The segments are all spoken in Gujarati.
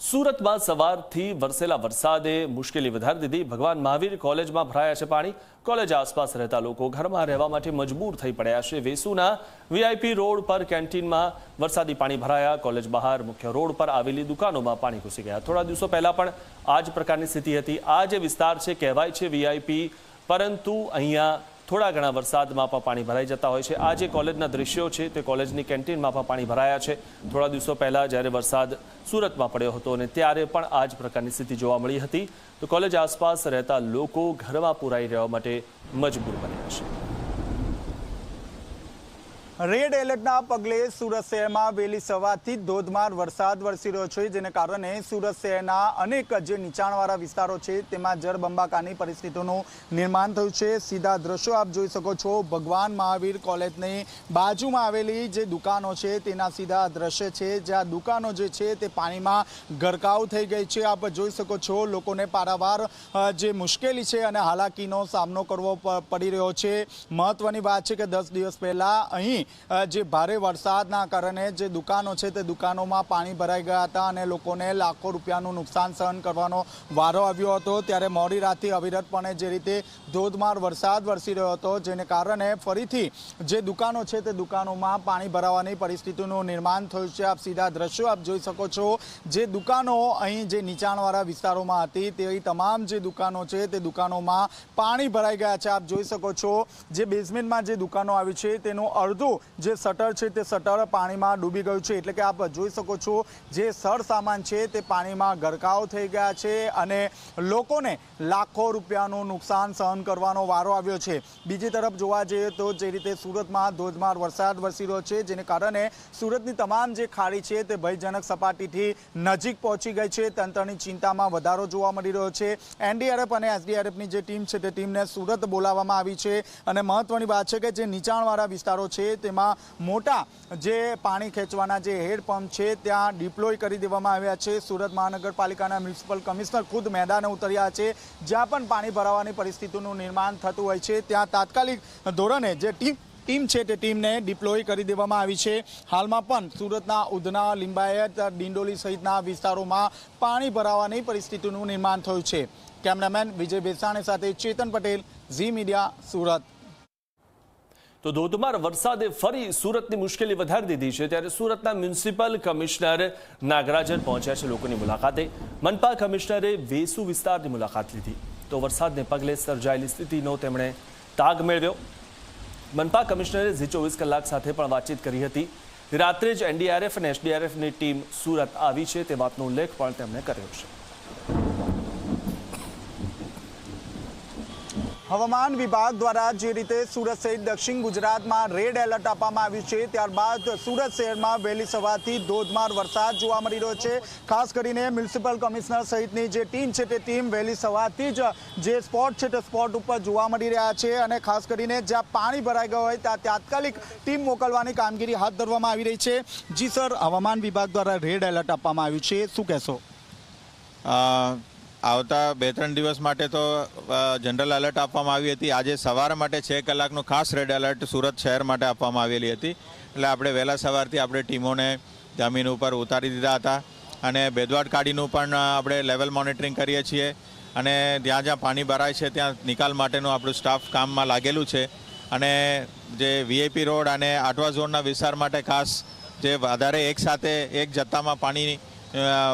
સુરતમાં સવારથી વરસેલા વરસાદે મુશ્કેલી વધારી દીધી। ભગવાન મહાવીર કોલેજમાં ભરાયા છે પાણી। કોલેજ આસપાસ રહેતા લોકો ઘરમાં રહેવા માટે મજબૂર થઈ પડ્યા છે। વેસુના વીઆઈપી રોડ પર કેન્ટીનમાં વરસાદી પાણી ભરાયા। કોલેજ બહાર મુખ્ય રોડ પર આવેલી દુકાનોમાં પાણી ઘૂસી ગયા। થોડા દિવસો પહેલા પણ આ જ પ્રકારની સ્થિતિ હતી। આ જે વિસ્તાર છે કહેવાય છે વીઆઈપી, પરંતુ અહીંયા થોડા ઘણા વરસાદમાં પણ પાણી ભરાઈ જતા હોય છે। આ જે કોલેજના દૃશ્યો છે તે કોલેજની કેન્ટીનમાં પણ પાણી ભરાયા છે। થોડા દિવસો પહેલાં જ્યારે વરસાદ સુરતમાં પડ્યો હતો અને ત્યારે પણ આ જ પ્રકારની સ્થિતિ જોવા મળી હતી, તો કોલેજ આસપાસ રહેતા લોકો ઘરમાં પુરાઈ રહેવા માટે મજબૂર બન્યા છે। રેડ એલર્ટના પગલે સુરત શહેરમાં વહેલી સવારથી ધોધમાર વરસાદ વરસી રહ્યો છે, જેને કારણે સુરત શહેરના અનેક જે નીચાણવાળા વિસ્તારો છે તેમાં જળબંબાકારની પરિસ્થિતિનું નિર્માણ થયું છે। સીધા દ્રશ્યો આપ જોઈ શકો છો। ભગવાન મહાવીર કોલેજની બાજુમાં આવેલી જે દુકાનો છે તેના સીધા દ્રશ્ય છે, જ્યાં દુકાનો જે છે તે પાણીમાં ગરકાવ થઈ ગઈ છે। આપ જોઈ શકો છો લોકોને પારાવાર જે મુશ્કેલી છે અને હાલાકીનો સામનો કરવો પડી રહ્યો છે। મહત્વની વાત છે કે 10 દિવસ પહેલાં અહીં જે ભારે વરસાદના કારણે જે દુકાનો છે તે દુકાનોમાં પાણી ભરાઈ ગયા હતા અને લોકોને લાખો રૂપિયાનું નુકસાન સહન કરવાનો વારો આવ્યો હતો। ત્યારે મોડી રાતથી અવિરતપણે જે રીતે ધોધમાર વરસાદ વરસી રહ્યો હતો, જેને કારણે ફરીથી જે દુકાનો છે તે દુકાનોમાં પાણી ભરાવાની પરિસ્થિતિનું નિર્માણ થયું છે। આપ સીધા દ્રશ્યો આપ જોઈ શકો છો। જે દુકાનો અહીં જે નીચાણવાળા વિસ્તારોમાં હતી તેવી તમામ જે દુકાનો છે તે દુકાનોમાં પાણી ભરાઈ ગયા છે। આપ જોઈ શકો છો જે બેઝમેન્ટમાં જે દુકાનો આવી છે તેનું અડધું જે શટર છે તે શટર પાણીમાં ડૂબી ગયું છે। એટલે કે આપ જોઈ શકો છો જે સર સામાન છે તે પાણીમાં ગરકાવ થઈ ગયા છે અને લોકોને લાખો રૂપિયાનું નુકસાન સહન કરવાનો વારો આવ્યો છે। બીજી તરફ જોવા જઈએ તો જે રીતે સુરતમાં ધોધમાર વરસાદ વરસી રહ્યો છે, જેને કારણે સુરતની તમામ જે ખાડી છે તે ભયજનક સપાટીથી નજીક પહોંચી ગઈ છે। તંત્રની ચિંતામાં વધારો જોવા મળી રહ્યો છે। એનડીઆરએફ અને એસડીઆરએફની જે ટીમ છે તે ટીમને સુરત બોલાવવામાં આવી છે અને મહત્વની વાત છે કે જે નીચાણવાળા વિસ્તારો છે તેમાં મોટા જે પાણી ખેંચવાના જે હેડપંપ છે ત્યાં ડિપ્લોય કરી દેવામાં આવ્યા છે। સુરત મહાનગરપાલિકાના મ્યુનિસિપલ કમિશનર ખુદ મેદાને ઉતર્યા છે। જ્યાં પણ પાણી ભરાવાની પરિસ્થિતિનું નિર્માણ થતું હોય છે ત્યાં તાત્કાલિક ધોરણે જે ટીમ છે તે ટીમને ડિપ્લોય કરી દેવામાં આવી છે। હાલમાં પણ સુરતના ઉધના, લિંબાયત, ડિંડોલી સહિતના વિસ્તારોમાં પાણી ભરાવાની પરિસ્થિતિનું નિર્માણ થયું છે। કેમેરામેન વિજય બેસાણી સાથે ચેતન પટેલ, ઝી મીડિયા, સુરત। તો ધોધમાર વરસાદે ફરી સુરતની મુશ્કેલી વધારી દીધી છે। ત્યારે સુરતના મ્યુનિસિપલ કમિશનર નાગરાજન પહોંચ્યા છે લોકોની મુલાકાતે। મનપા કમિશનરે વેસુ વિસ્તારની મુલાકાત લીધી, તો વરસાદને પગલે સર્જાયેલી સ્થિતિનો તેમણે તાગ મેળવ્યો। મનપા કમિશનરે ઝી 24 કલાક સાથે પણ વાતચીત કરી હતી। રાત્રે જ એનડીઆરએફ અને એસડીઆરએફની ટીમ સુરત આવી છે તે વાતનો ઉલ્લેખ પણ તેમણે કર્યો છે। હવામાન વિભાગ દ્વારા જે રીતે સુરત સહિત દક્ષિણ ગુજરાતમાં રેડ એલર્ટ આપવામાં આવ્યું છે, ત્યારબાદ સુરત શહેરમાં વહેલી સવારથી ધોધમાર વરસાદ જોવા મળી રહ્યો છે। ખાસ કરીને મ્યુનિસિપલ કમિશનર સહિતની જે ટીમ છે તે ટીમ વહેલી સવારથી જ જે સ્પોટ છે તે સ્પોટ ઉપર જોવા મળી રહ્યા છે અને ખાસ કરીને જ્યાં પાણી ભરાઈ ગયું હોય ત્યાં તાત્કાલિક ટીમ મોકલવાની કામગીરી હાથ ધરવામાં આવી રહી છે। જી સર, હવામાન વિભાગ દ્વારા રેડ એલર્ટ આપવામાં આવ્યું છે, શું કહેશો? આવતા 2-3 દિવસ માટે તો જનરલ એલર્ટ આપવામાં આવી હતી। આજે સવાર માટે 6 કલાકનું ખાસ રેડ એલર્ટ સુરત શહેર માટે આપવામાં આવેલી હતી। એટલે આપણે વહેલા સવારથી આપણે ટીમોને જમીન ઉપર ઉતારી દીધા હતા અને બેદવાડ કાઢીનું પણ આપણે લેવલ મોનિટરિંગ કરીએ છીએ અને જ્યાં જ્યાં પાણી ભરાય છે ત્યાં નિકાલ માટેનું આપણું સ્ટાફ કામમાં લાગેલું છે। અને જે વીઆઈપી રોડ અને આઠવા ઝોનના વિસ્તાર માટે ખાસ જે વધારે એકસાથે એક જથ્થામાં પાણી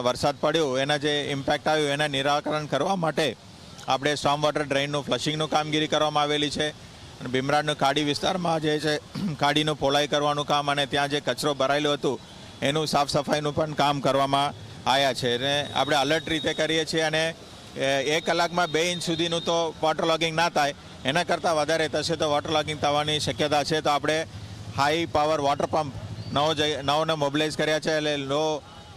વરસાદ પડ્યો એના જે ઇમ્પેક્ટ આવ્યું એના નિરાકરણ કરવા માટે આપણે સ્ટોર્મ વોટર ડ્રેઇનનું ફ્લશિંગનું કામગીરી કરવામાં આવેલી છે। અને ભીમરાડનું ખાડી વિસ્તારમાં જે છે ખાડીનું પોલાઈ કરવાનું કામ અને ત્યાં જે કચરો ભરાયેલો હતું એનું સાફ સફાઈનું પણ કામ કરવામાં આવ્યા છે અને આપણે અલર્ટ રીતે કરીએ છીએ। અને 1 કલાકમાં 2 ઇંચ સુધીનું તો વોટર લોગિંગ ના થાય, એના કરતાં વધારે થશે તો વોટર લોગિંગ થવાની શક્યતા છે। તો આપણે હાઈ પાવર વોટર પંપ નવને મોબિલાઇઝ કર્યા છે। એટલે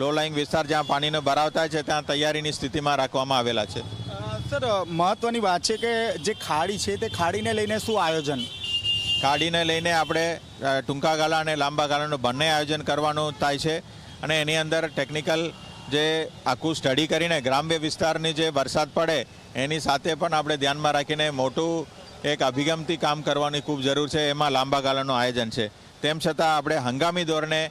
લો લાઇંગ વિસ્તાર જ્યાં પાણીનો ભરાવ થાય છે ત્યાં તૈયારીની સ્થિતિમાં રાખવામાં આવેલા છે। સર, મહત્વની વાત છે કે જે ખાડી છે તે ખાડીને લઈને શું આયોજન? ખાડીને લઈને આપણે ટૂંકા ગાળા અને લાંબા ગાળાનું બંને આયોજન કરવાનું થાય છે અને એની અંદર ટેકનિકલ જે આખું સ્ટડી કરીને ગ્રામ્ય વિસ્તારની જે વરસાદ પડે એની સાથે પણ આપણે ધ્યાનમાં રાખીને મોટું એક અભિગમથી કામ કરવાની ખૂબ જરૂર છે। એમાં લાંબા ગાળાનું આયોજન છે। તેમ છતાં આપણે હંગામી ધોરણે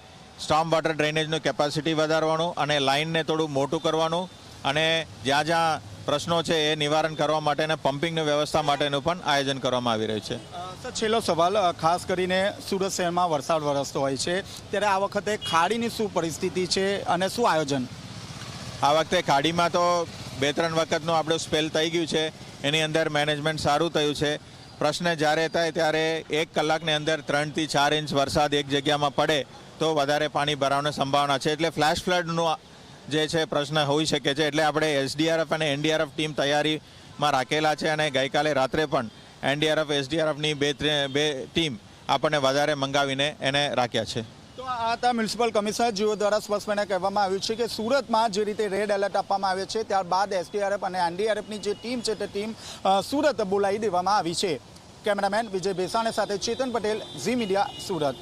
સ્ટોર્મ વોટર ડ્રેનેજનું કેપેસિટી વધારવાનું અને લાઇનને થોડું મોટું કરવાનું અને જ્યાં જ્યાં પ્રશ્નો છે એ નિવારણ કરવા માટે અને પમ્પિંગની વ્યવસ્થા માટેનું પણ આયોજન કરવામાં આવી રહ્યું છે. સર, છેલ્લો સવાલ, ખાસ કરીને સુરત શહેરમાં વરસાદ વરસતો હોય છે ત્યારે આ વખતે ખાડીની શું પરિસ્થિતિ છે અને શું આયોજન? આ વખતે ખાડીમાં તો 2-3 વખતનું આપણું સ્પેલ થઈ ગયું છે. એની અંદર મેનેજમેન્ટ સારું થયું છે. પ્રશ્ન જ્યારે થાય ત્યારે 1 કલાકની અંદર 3 થી 4 ઇંચ વરસાદ એક જગ્યામાં પડે તો વધારે પાણી ભરાવાની સંભાવના છે. એટલે ફ્લેશ ફ્લડનું જે છે પ્રશ્ન હોઈ શકે છે. એટલે આપણે એસડીઆરએફ અને એનડીઆરએફ ટીમ તૈયારીમાં રાખેલા છે અને ગઈકાલે રાત્રે પણ એનડીઆરએફ એસડીઆરએફની બે ટીમ આપણને વધારે મંગાવીને એને રાખ્યા છે. તો આ હતા મ્યુનિસિપલ કમિશનર જેઓ દ્વારા સ્પષ્ટપણે કહેવામાં આવ્યું છે કે સુરતમાં જે રીતે રેડ એલર્ટ આપવામાં આવ્યો છે ત્યારબાદ એસડીઆરએફ અને એનડીઆરએફની જે ટીમ છે તે ટીમ સુરત બોલાવી દેવામાં આવી છે. કેમેરામેન વિજય બેસાણે સાથે ચેતન પટેલ, ઝી મીડિયા, સુરત.